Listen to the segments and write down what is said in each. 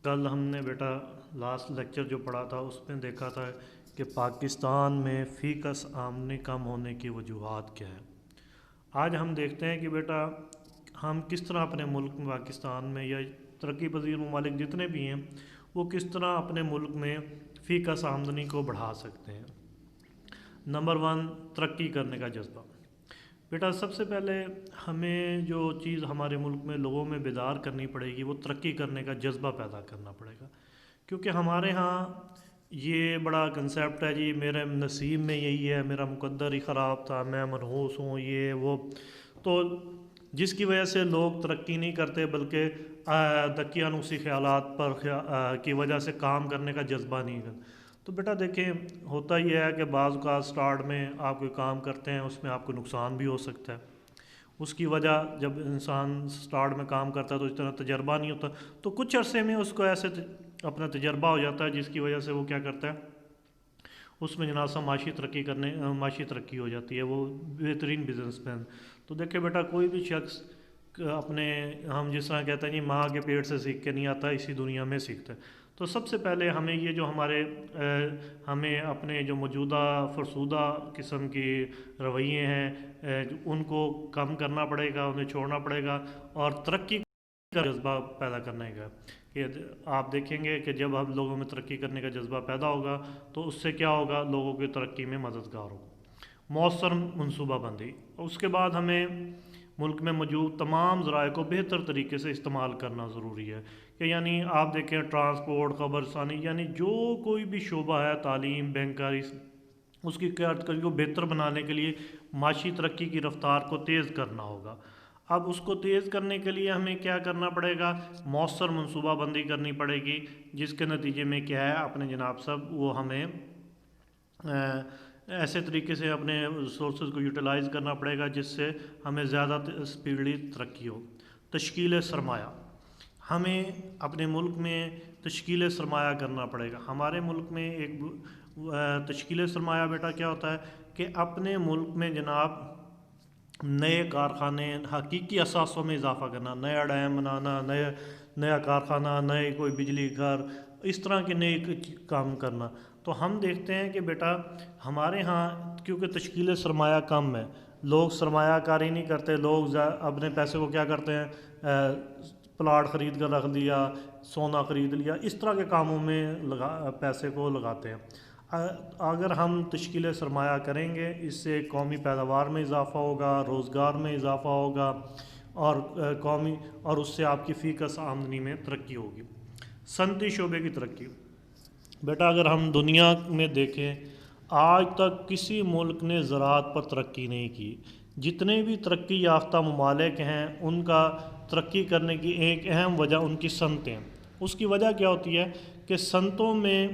کل ہم نے بیٹا لاسٹ لیکچر جو پڑھا تھا اس میں دیکھا تھا کہ پاکستان میں فی کس آمدنی کم ہونے کی وجوہات کیا ہیں۔ آج ہم دیکھتے ہیں کہ بیٹا ہم کس طرح اپنے ملک میں پاکستان میں یا ترقی پذیر ممالک جتنے بھی ہیں وہ کس طرح اپنے ملک میں فی کس آمدنی کو بڑھا سکتے ہیں۔ نمبر 1، ترقی کرنے کا جذبہ۔ بیٹا سب سے پہلے ہمیں جو چیز ہمارے ملک میں لوگوں میں بیدار کرنی پڑے گی وہ ترقی کرنے کا جذبہ پیدا کرنا پڑے گا، کیونکہ ہمارے ہاں یہ بڑا کنسیپٹ ہے جی میرے نصیب میں یہی ہے، میرا مقدر ہی خراب تھا، میں منحوس ہوں، یہ وہ، تو جس کی وجہ سے لوگ ترقی نہیں کرتے بلکہ دقیانوسی خیالات پر کی وجہ سے کام کرنے کا جذبہ نہیں کرتے۔ تو بیٹا دیکھیں ہوتا یہ ہے کہ بعض اوقات سٹارٹ میں آپ کوئی کام کرتے ہیں اس میں آپ کو نقصان بھی ہو سکتا ہے، اس کی وجہ جب انسان سٹارٹ میں کام کرتا ہے تو اس طرح تجربہ نہیں ہوتا، تو کچھ عرصے میں اس کو ایسے اپنا تجربہ ہو جاتا ہے جس کی وجہ سے وہ کیا کرتا ہے، اس میں جناب معاشی ترقی ہو جاتی ہے، وہ بہترین بزنس مین۔ تو دیکھیں بیٹا کوئی بھی شخص اپنے ہم جس طرح کہتے ہیں جی ماں کے پیٹ سے سیکھ کے نہیں آتا، اسی دنیا میں سیکھتا ہے۔ تو سب سے پہلے ہمیں یہ جو ہمیں اپنے جو موجودہ فرسودہ قسم کی رویے ہیں ان کو کم کرنا پڑے گا، انہیں چھوڑنا پڑے گا اور ترقی کا جذبہ پیدا کرنے کا۔ کہ آپ دیکھیں گے کہ جب ہم لوگوں میں ترقی کرنے کا جذبہ پیدا ہوگا تو اس سے کیا ہوگا، لوگوں کی ترقی میں مددگار ہوگا۔ مؤثر منصوبہ بندی، اس کے بعد ہمیں ملک میں موجود تمام ذرائع کو بہتر طریقے سے استعمال کرنا ضروری ہے، کہ یعنی آپ دیکھیں ٹرانسپورٹ، خبر رسانی، یعنی جو کوئی بھی شعبہ ہے، تعلیم، بینکاری، اس کی کارکردگی کو بہتر بنانے کے لیے معاشی ترقی کی رفتار کو تیز کرنا ہوگا۔ اب اس کو تیز کرنے کے لیے ہمیں کیا کرنا پڑے گا، مؤثر منصوبہ بندی کرنی پڑے گی، جس کے نتیجے میں کیا ہے اپنے جناب صاحب وہ ہمیں ایسے طریقے سے اپنے ریسورسز کو یوٹیلائز کرنا پڑے گا جس سے ہمیں زیادہ سپیڈلی ترقی ہو۔ تشکیل سرمایہ، ہمیں اپنے ملک میں تشکیل سرمایہ کرنا پڑے گا۔ ہمارے ملک میں ایک تشکیل سرمایہ بیٹا کیا ہوتا ہے کہ اپنے ملک میں جناب نئے کارخانے حقیقی اثاثوں میں اضافہ کرنا، نیا ڈیم بنانا، نیا کارخانہ، نئے کوئی بجلی گھر، اس طرح کے نئے کام کرنا۔ تو ہم دیکھتے ہیں کہ بیٹا ہمارے ہاں کیونکہ تشکیل سرمایہ کم ہے، لوگ سرمایہ کاری نہیں کرتے، لوگ اپنے پیسے کو کیا کرتے ہیں، پلاٹ خرید کر رکھ دیا، سونا خرید لیا، اس طرح کے کاموں میں پیسے کو لگاتے ہیں۔ اگر ہم تشکیل سرمایہ کریں گے اس سے قومی پیداوار میں اضافہ ہوگا، روزگار میں اضافہ ہوگا اور اس سے آپ کی فی کس آمدنی میں ترقی ہوگی۔ صنعتی شعبے کی ترقی، بیٹا اگر ہم دنیا میں دیکھیں آج تک کسی ملک نے زراعت پر ترقی نہیں کی۔ جتنے بھی ترقی یافتہ ممالک ہیں ان کا ترقی کرنے کی ایک اہم وجہ ان کی صنعتیں، اس کی وجہ کیا ہوتی ہے کہ صنعتوں میں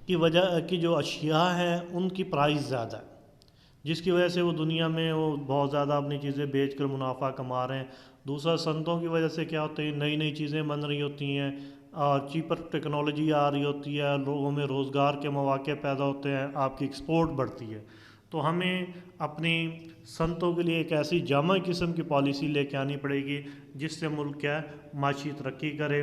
کی وجہ کی جو اشیاء ہیں ان کی پرائز زیادہ ہے، جس کی وجہ سے وہ دنیا میں وہ بہت زیادہ اپنی چیزیں بیچ کر منافع کما رہے ہیں۔ دوسرا صنعتوں کی وجہ سے کیا ہوتا ہے، نئی نئی چیزیں بن رہی ہوتی ہیں اور چیپر ٹیکنالوجی آ رہی ہوتی ہے، لوگوں میں روزگار کے مواقع پیدا ہوتے ہیں، آپ کی ایکسپورٹ بڑھتی ہے۔ تو ہمیں اپنی صنعتوں کے لیے ایک ایسی جامع قسم کی پالیسی لے کے آنی پڑے گی جس سے ملک کیا ہے معاشی ترقی کرے۔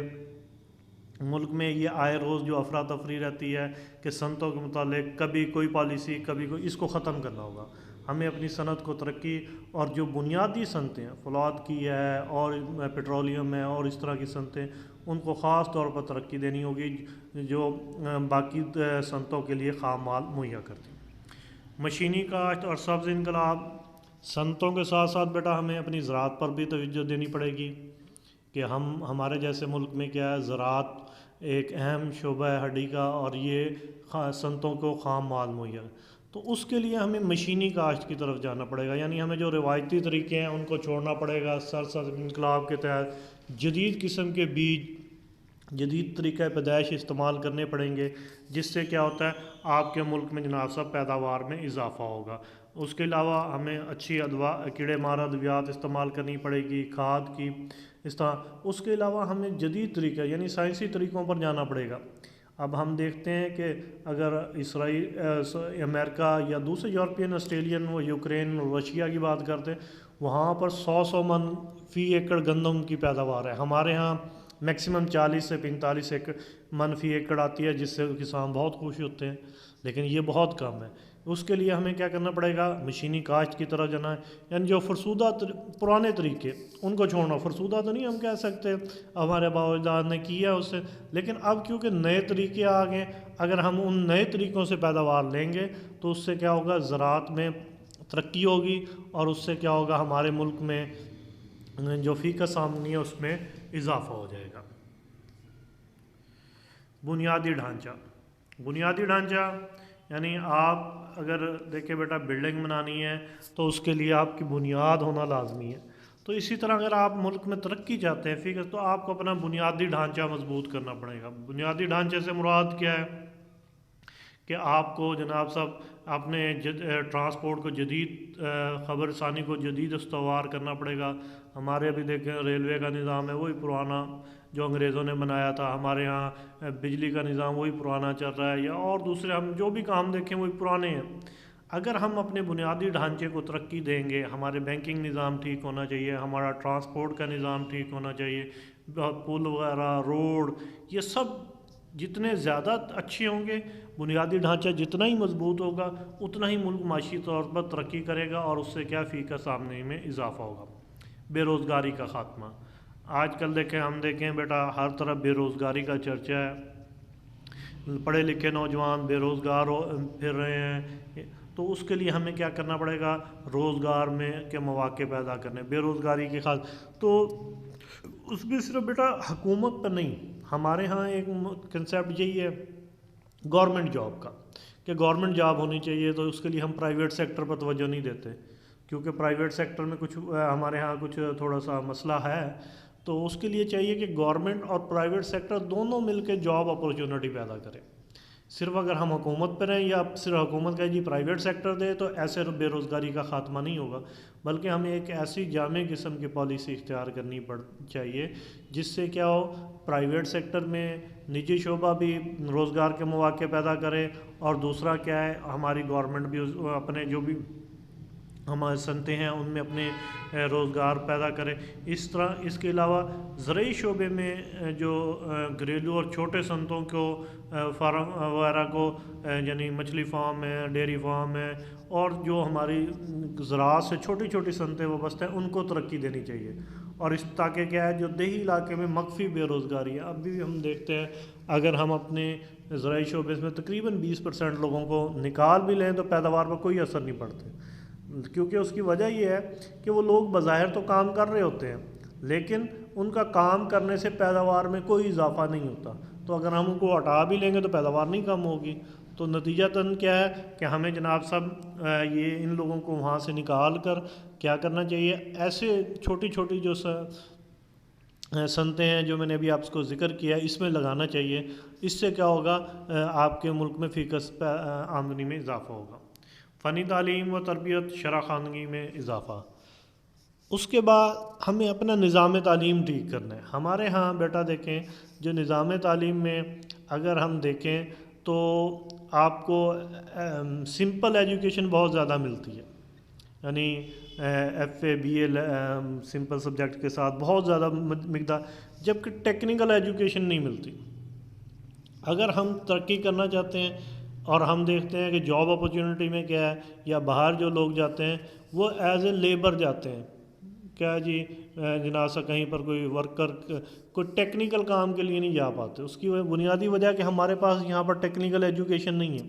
ملک میں یہ آئے روز جو افراتفری رہتی ہے کہ صنعتوں کے متعلق کبھی کوئی پالیسی کبھی کوئی، اس کو ختم کرنا ہوگا۔ ہمیں اپنی صنعت کو ترقی اور جو بنیادی صنعتیں ہیں، فولاد کی ہے اور پیٹرولیم ہے اور اس طرح کی صنعتیں، ان کو خاص طور پر ترقی دینی ہوگی جو باقی صنعتوں کے لیے خام مال مہیا کرتی ہیں۔ مشینی کاشت اور سبز انقلاب، صنعتوں کے ساتھ ساتھ بیٹا ہمیں اپنی زراعت پر بھی توجہ دینی پڑے گی کہ ہمارے جیسے ملک میں کیا ہے زراعت ایک اہم شعبہ ہے ہڈی کا، اور یہ صنعتوں کو خام مال مہیا، تو اس کے لیے ہمیں مشینی کاشت کی طرف جانا پڑے گا، یعنی ہمیں جو روایتی طریقے ہیں ان کو چھوڑنا پڑے گا۔ سبز انقلاب کے تحت جدید قسم کے بیج، جدید طریقہ پیدائش استعمال کرنے پڑیں گے، جس سے کیا ہوتا ہے آپ کے ملک میں جناب صاحب پیداوار میں اضافہ ہوگا۔ اس کے علاوہ ہمیں اچھی کیڑے مار ادویات استعمال کرنی پڑے گی، کھاد کی اس طرح۔ اس کے علاوہ ہمیں جدید طریقہ یعنی سائنسی طریقوں پر جانا پڑے گا۔ اب ہم دیکھتے ہیں کہ اگر اسرائیل، امریکہ یا دوسرے یورپین، آسٹریلین، وہ یوکرین اور رشیا کی بات کرتے ہیں، وہاں پر 100 من فی ایکڑ گندم کی پیداوار ہے، ہمارے ہاں میکسیمم 40 سے 45 ایک منفی ایکڑ آتی ہے، جس سے کسان بہت خوش ہوتے ہیں، لیکن یہ بہت کم ہے۔ اس کے لیے ہمیں کیا کرنا پڑے گا؟ مشینی کاشت کی طرح جانا ہے، یعنی جو فرسودہ پرانے طریقے ان کو چھوڑنا۔ فرسودہ تو نہیں ہم کہہ سکتے، ہمارے آباء و اجداد نے کیا اس سے، لیکن اب کیونکہ نئے طریقے آ گئے، اگر ہم ان نئے طریقوں سے پیداوار لیں گے تو اس سے کیا ہوگا؟ زراعت میں ترقی ہوگی، اور اس سے کیا ہوگا؟ ہمارے ملک میں جو فیکس آمدنی ہے اس میں اضافہ ہو جائے گا۔ بنیادی ڈھانچہ، بنیادی ڈھانچہ یعنی آپ اگر دیکھیں بیٹا بلڈنگ بنانی ہے تو اس کے لیے آپ کی بنیاد ہونا لازمی ہے۔ تو اسی طرح اگر آپ ملک میں ترقی چاہتے ہیں فیکس، تو آپ کو اپنا بنیادی ڈھانچہ مضبوط کرنا پڑے گا۔ بنیادی ڈھانچے سے مراد کیا ہے؟ کہ آپ کو جناب صاحب اپنے ٹرانسپورٹ کو جدید خبر رسانی کو جدید استوار کرنا پڑے گا۔ ہمارے ابھی دیکھیں ریلوے کا نظام ہے وہی پرانا جو انگریزوں نے بنایا تھا، ہمارے ہاں بجلی کا نظام وہی پرانا چل رہا ہے، یا اور دوسرے ہم جو بھی کام دیکھیں وہی پرانے ہیں۔ اگر ہم اپنے بنیادی ڈھانچے کو ترقی دیں گے، ہمارے بینکنگ نظام ٹھیک ہونا چاہیے، ہمارا ٹرانسپورٹ کا نظام ٹھیک ہونا چاہیے، پل وغیرہ، روڈ، یہ سب جتنے زیادہ اچھے ہوں گے، بنیادی ڈھانچہ جتنا ہی مضبوط ہوگا، اتنا ہی ملک معاشی طور پر ترقی کرے گا، اور اس سے کیا فیکس آمدنی میں اضافہ ہوگا۔ بے روزگاری کا خاتمہ، آج کل ہم دیکھیں بیٹا ہر طرف بے روزگاری کا چرچا ہے، پڑھے لکھے نوجوان بے روزگار پھر رہے ہیں، تو اس کے لیے ہمیں کیا کرنا پڑے گا؟ روزگار میں کے مواقع پیدا کرنے، بے روزگاری کے خاص تو اس میں صرف بیٹا حکومت پر نہیں، ہمارے ہاں ایک کنسیپٹ یہی ہے گورنمنٹ جاب کا، کہ گورنمنٹ جاب ہونی چاہیے، تو اس کے لیے ہم پرائیویٹ سیکٹر پر توجہ نہیں دیتے، کیونکہ پرائیویٹ سیکٹر میں کچھ ہمارے ہاں کچھ تھوڑا سا مسئلہ ہے، تو اس کے لیے چاہیے کہ گورنمنٹ اور پرائیویٹ سیکٹر دونوں مل کے جاب اپورچونٹی پیدا کریں۔ صرف اگر ہم حکومت پر ہیں یا صرف حکومت کا جی پرائیویٹ سیکٹر دے تو ایسے بے روزگاری کا خاتمہ نہیں ہوگا، بلکہ ہمیں ایک ایسی جامع قسم کی پالیسی اختیار کرنی چاہیے جس سے کیا ہو؟ پرائیویٹ سیکٹر میں نجی شعبہ بھی روزگار کے مواقع پیدا کرے، اور دوسرا کیا ہے؟ ہماری گورنمنٹ بھی اپنے جو بھی ہمارے صنعتیں ہیں ان میں اپنے روزگار پیدا کرے۔ اس طرح اس کے علاوہ زرعی شعبے میں جو گھریلو اور چھوٹے صنعتوں کو فارم وغیرہ کو، یعنی مچھلی فارم ہے، ڈیری فارم ہے، اور جو ہماری زراعت سے چھوٹی چھوٹی صنعتیں وابستہ ہیں ان کو ترقی دینی چاہیے، اور اس تاکہ کیا ہے جو دیہی علاقے میں مخفی بے روزگاری ہے، اب بھی ہم دیکھتے ہیں اگر ہم اپنے زرعی شعبے میں تقریباً 20% لوگوں کو نکال بھی لیں تو پیداوار پر کوئی اثر نہیں پڑتے، کیونکہ اس کی وجہ یہ ہے کہ وہ لوگ بظاہر تو کام کر رہے ہوتے ہیں، لیکن ان کا کام کرنے سے پیداوار میں کوئی اضافہ نہیں ہوتا، تو اگر ہم ان کو ہٹا بھی لیں گے تو پیداوار نہیں کم ہوگی۔ تو نتیجتاً کیا ہے کہ ہمیں جناب صاحب یہ ان لوگوں کو وہاں سے نکال کر کیا کرنا چاہیے؟ ایسے چھوٹی چھوٹی جو صنعتیں ہیں جو میں نے ابھی آپ کو ذکر کیا ہے اس میں لگانا چاہیے، اس سے کیا ہوگا؟ آپ کے ملک میں فیکس آمدنی میں اضافہ ہوگا۔ فنی تعلیم و تربیت، شرح خواندگی میں اضافہ۔ اس کے بعد ہمیں اپنا نظام تعلیم ٹھیک کرنا ہے۔ ہمارے ہاں بیٹا دیکھیں جو نظام تعلیم میں اگر ہم دیکھیں تو آپ کو سمپل ایجوکیشن بہت زیادہ ملتی ہے، یعنی F A B A simple subject کے ساتھ بہت زیادہ مقدار، جبکہ ٹیکنیکل ایجوکیشن نہیں ملتی۔ اگر ہم ترقی کرنا چاہتے ہیں اور ہم دیکھتے ہیں کہ جاب اپورچونٹی میں کیا ہے، یا باہر جو لوگ جاتے ہیں وہ ایز اے لیبر جاتے ہیں، کیا جی جناب سے کہیں پر کوئی ورکر کوئی ٹیکنیکل کام کے لیے نہیں جا پاتے، اس کی بنیادی وجہ کہ ہمارے پاس یہاں پر ٹیکنیکل ایجوکیشن نہیں ہے،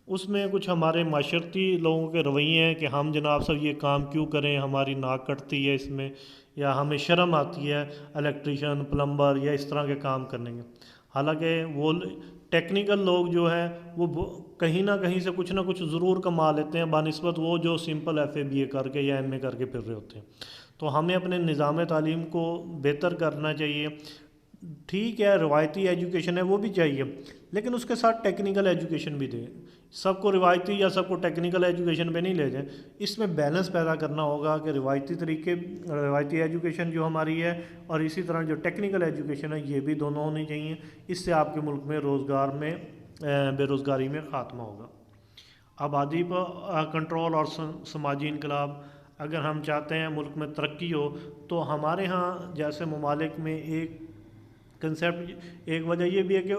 اس میں کچھ ہمارے معاشرتی لوگوں کے رویے ہیں کہ ہم جناب صاحب یہ کام کیوں کریں، ہماری ناک کٹتی ہے اس میں، یا ہمیں شرم آتی ہے الیکٹریشین، پلمبر یا اس طرح کے کام کرنے کے، حالانکہ وہ ٹیکنیکل لوگ جو ہیں وہ کہیں نہ کہیں سے کچھ نہ کچھ ضرور کما لیتے ہیں بنسبت وہ جو سمپل ایف اے بی اے کر کے یا ایم اے کر کے پھر رہے ہوتے ہیں۔ تو ہمیں اپنے نظام تعلیم کو بہتر کرنا چاہیے۔ ٹھیک ہے روایتی ایجوکیشن ہے وہ بھی چاہیے، لیکن اس کے ساتھ ٹیکنیکل ایجوکیشن بھی دیں، سب کو روایتی یا سب کو ٹیکنیکل ایجوکیشن پہ نہیں لے جائیں، اس میں بیلنس پیدا کرنا ہوگا کہ روایتی ایجوکیشن جو ہماری ہے اور اسی طرح جو ٹیکنیکل ایجوکیشن ہے یہ بھی دونوں ہونی چاہیے، اس سے آپ کے ملک میں روزگار میں بے روزگاری میں خاتمہ ہوگا۔ آبادی پر کنٹرول اور سماجی انقلاب، اگر ہم چاہتے ہیں ملک میں ترقی ہو تو ہمارے ہاں جیسے ممالک میں ایک کنسیپٹ ایک وجہ یہ بھی ہے کہ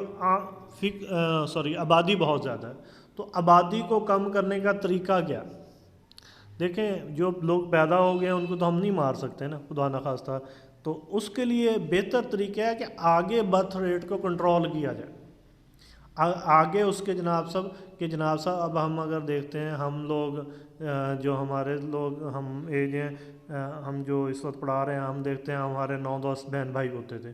آبادی بہت زیادہ ہے، تو آبادی کو کم کرنے کا طریقہ کیا؟ دیکھیں جو لوگ پیدا ہو گئے ہیں ان کو تو ہم نہیں مار سکتے نا، خدا نخواستہ، تو اس کے لیے بہتر طریقہ ہے کہ آگے برتھ ریٹ کو کنٹرول کیا جائے، آگے اس کے جناب صاحب اب ہم اگر دیکھتے ہیں ہم لوگ جو ہمارے لوگ ہم ایج ہیں، ہم جو اس وقت پڑھا رہے ہیں، ہم دیکھتے ہیں ہمارے 9-10 بہن بھائی ہوتے تھے،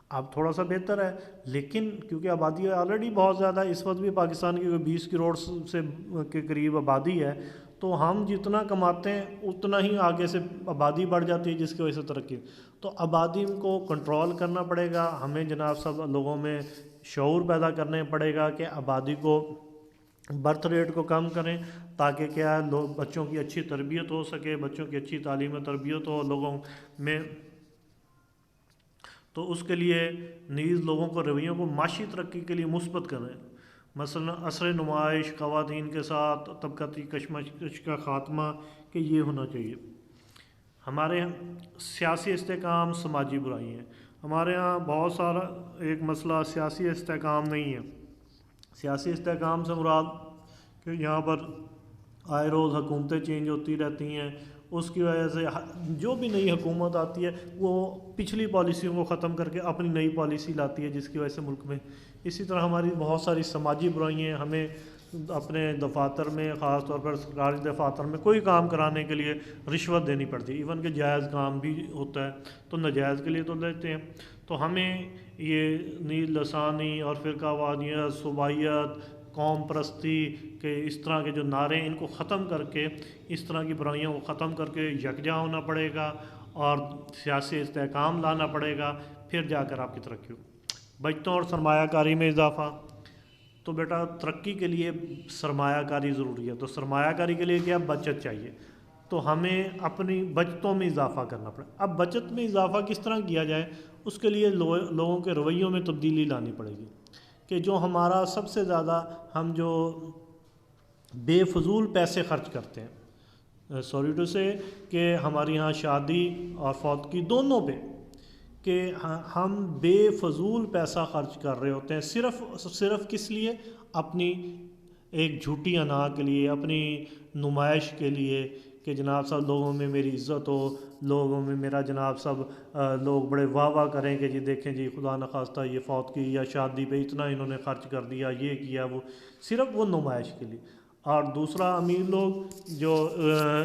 اب تھوڑا سا بہتر ہے، لیکن کیونکہ آبادی آلریڈی بہت زیادہ ہے، اس وقت بھی پاکستان کی 20 کروڑ سے کے قریب آبادی ہے، تو ہم جتنا کماتے ہیں اتنا ہی آگے سے آبادی بڑھ جاتی ہے، جس کی وجہ سے ترقی، تو آبادی کو کنٹرول کرنا پڑے گا ہمیں جناب صاحب، لوگوں میں شعور پیدا کرنے پڑے گا کہ آبادی کو برتھ ریٹ کو کم کریں، تاکہ کیا ہے لوگ بچوں کی اچھی تربیت ہو سکے، بچوں کی اچھی تعلیم و تربیت ہو لوگوں میں، تو اس کے لیے نیز لوگوں کو رویوں کو معاشی ترقی کے لیے مثبت کریں، مثلا عصر نمائش، خواتین کے ساتھ طبقاتی کشمکش کا خاتمہ، کہ یہ ہونا چاہیے۔ ہمارے یہاں سیاسی استحکام، سماجی برائی ہیں، ہمارے ہاں بہت سارا ایک مسئلہ سیاسی استحکام نہیں ہے، سیاسی استحکام سے مراد کہ یہاں پر آئے روز حکومتیں چینج ہوتی رہتی ہیں، اس کی وجہ سے جو بھی نئی حکومت آتی ہے وہ پچھلی پالیسیوں کو ختم کر کے اپنی نئی پالیسی لاتی ہے، جس کی وجہ سے ملک میں اسی طرح ہماری بہت ساری سماجی برائیاں ہیں، ہمیں اپنے دفاتر میں، خاص طور پر سرکاری دفاتر میں کوئی کام کرانے کے لیے رشوت دینی پڑتی ہے، ایون کہ جائز کام بھی ہوتا ہے تو ناجائز کے لیے تو لیتے ہیں، تو ہمیں یہ نیز لسانی اور فرقہ وادیت، صوبائیت، قوم پرستی کے اس طرح کے جو نعرے ہیں ان کو ختم کر کے، اس طرح کی برائیوں کو ختم کر کے یکجا ہونا پڑے گا اور سیاسی استحکام لانا پڑے گا، پھر جا کر آپ کی ترقی ہو۔ بچتوں اور سرمایہ کاری میں اضافہ، تو بیٹا ترقی کے لیے سرمایہ کاری ضروری ہے، تو سرمایہ کاری کے لیے کیا؟ بچت چاہیے، تو ہمیں اپنی بچتوں میں اضافہ کرنا پڑے۔ اب بچت میں اضافہ کس طرح کیا جائے؟ اس کے لیے لوگوں کے رویوں میں تبدیلی لانی پڑے گی، کہ جو ہمارا سب سے زیادہ ہم جو بے فضول پیسے خرچ کرتے ہیں، سوری ٹو سے کہ ہمارے یہاں شادی اور فوتگی دونوں پہ، کہ ہم بے فضول پیسہ خرچ کر رہے ہوتے ہیں، صرف کس لیے؟ اپنی ایک جھوٹی انا کے لیے، اپنی نمائش کے لیے، کہ جناب صاحب لوگوں میں میری عزت ہو، لوگوں میں میرا جناب صاحب لوگ بڑے واہ واہ کریں کہ جی دیکھیں جی خدا نخواستہ یہ فوت کی یا شادی پہ اتنا انہوں نے خرچ کر دیا، یہ کیا وہ، صرف وہ نمائش کے لیے۔ اور دوسرا امیر لوگ جو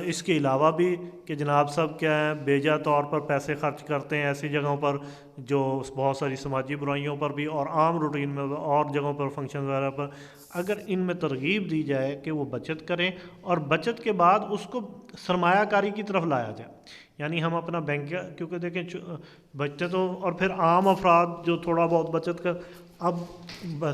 اس کے علاوہ بھی کہ جناب صاحب کیا ہے بیجا طور پر پیسے خرچ کرتے ہیں ایسی جگہوں پر جو بہت ساری سماجی برائیوں پر بھی، اور عام روٹین میں اور جگہوں پر فنکشن وغیرہ پر، اگر ان میں ترغیب دی جائے کہ وہ بچت کریں، اور بچت کے بعد اس کو سرمایہ کاری کی طرف لایا جائے، یعنی ہم اپنا بینک، کیونکہ دیکھیں بچت تو، اور پھر عام افراد جو تھوڑا بہت بچت کر، اب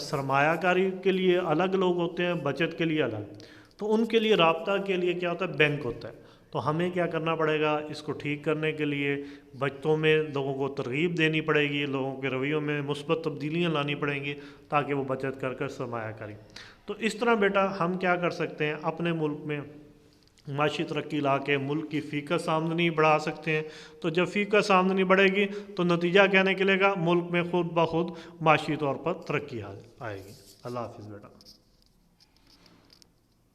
سرمایہ کاری کے لیے الگ لوگ ہوتے ہیں، بچت کے لیے الگ، تو ان کے لیے رابطہ کے لیے کیا ہوتا ہے؟ بینک ہوتا ہے، تو ہمیں کیا کرنا پڑے گا؟ اس کو ٹھیک کرنے کے لیے بچتوں میں لوگوں کو ترغیب دینی پڑے گی، لوگوں کے رویوں میں مثبت تبدیلیاں لانی پڑیں گی تاکہ وہ بچت کر کر سرمایہ کاری۔ تو اس طرح بیٹا ہم کیا کر سکتے ہیں؟ اپنے ملک میں معاشی ترقی لا کے ملک کی فی کس آمدنی بڑھا سکتے ہیں، تو جب فی کس آمدنی بڑھے گی تو نتیجہ کیا نکلے گا؟ ملک میں خود بخود معاشی طور پر ترقی آئے گی۔ اللہ حافظ بیٹا۔